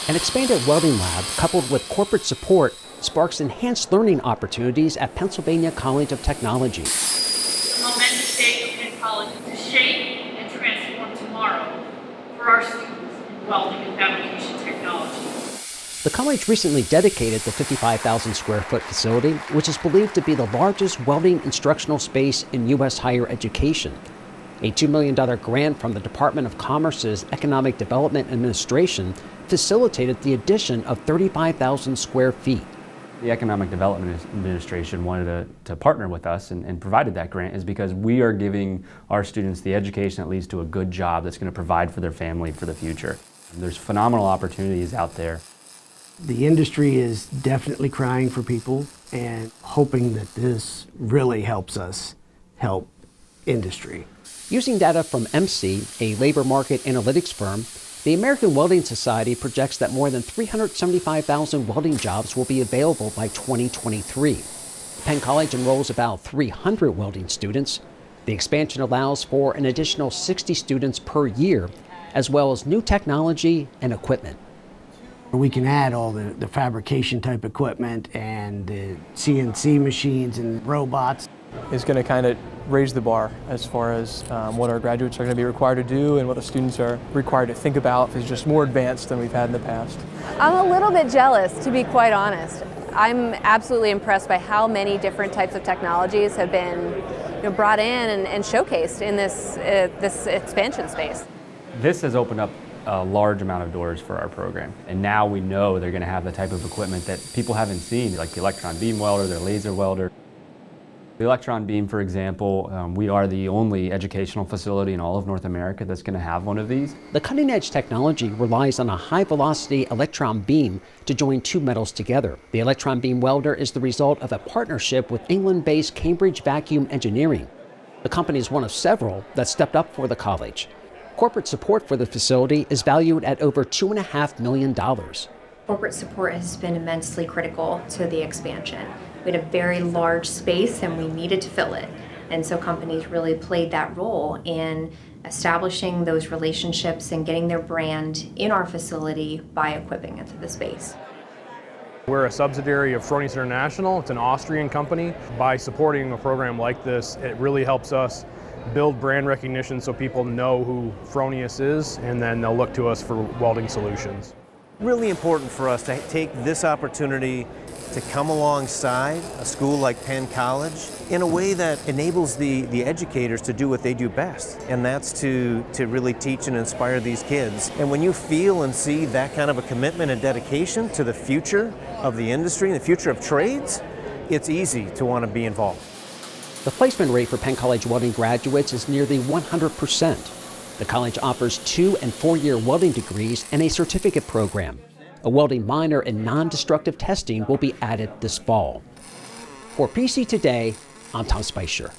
An expanded welding lab, coupled with corporate support, sparks enhanced learning opportunities at Pennsylvania College of Technology. The momentous day for Penn College to shape and transform tomorrow for our students in welding and fabrication technology. The college recently dedicated the 55,000 square foot facility, which is believed to be the largest welding instructional space in U.S. higher education. A $2 million grant from the Department of Commerce's Economic Development Administration facilitated the addition of 35,000 square feet. The Economic Development Administration wanted to partner with us and provided that grant is because we are giving our students the education that leads to a good job that's going to provide for their family for the future. There's phenomenal opportunities out there. The industry is definitely crying for people and hoping that this really helps us help industry. Using data from MC, a labor market analytics firm, the American Welding Society projects that more than 375,000 welding jobs will be available by 2023. Penn College enrolls about 300 welding students. The expansion allows for an additional 60 students per year, as well as new technology and equipment. We can add all the fabrication type equipment and the CNC machines and robots. It's going to kind of raise the bar as far as what our graduates are going to be required to do and what the students are required to think about. Is just more advanced than we've had in the past. I'm a little bit jealous, to be quite honest. I'm absolutely impressed by how many different types of technologies have been brought in and showcased in this expansion space. This has opened up a large amount of doors for our program. And now we know they're going to have the type of equipment that people haven't seen, like the electron beam welder, their laser welder. The electron beam, for example, we are the only educational facility in all of North America that's going to have one of these. The cutting-edge technology relies on a high-velocity electron beam to join two metals together. The electron beam welder is the result of a partnership with England-based Cambridge Vacuum Engineering. The company is one of several that stepped up for the college. Corporate support for the facility is valued at over $2.5 million. Corporate support has been immensely critical to the expansion. We had a very large space and we needed to fill it. And so companies really played that role in establishing those relationships and getting their brand in our facility by equipping it to the space. We're a subsidiary of Fronius International. It's an Austrian company. By supporting a program like this, it really helps us build brand recognition so people know who Fronius is, and then they'll look to us for welding solutions. Really important for us to take this opportunity to come alongside a school like Penn College in a way that enables the educators to do what they do best, and that's to really teach and inspire these kids. And when you feel and see that kind of a commitment and dedication to the future of the industry and the future of trades, it's easy to want to be involved. The placement rate for Penn College welding graduates is nearly 100%. The college offers 2- and 4-year welding degrees and a certificate program. A welding minor in non-destructive testing will be added this fall. For PC Today, I'm Tom Spicer.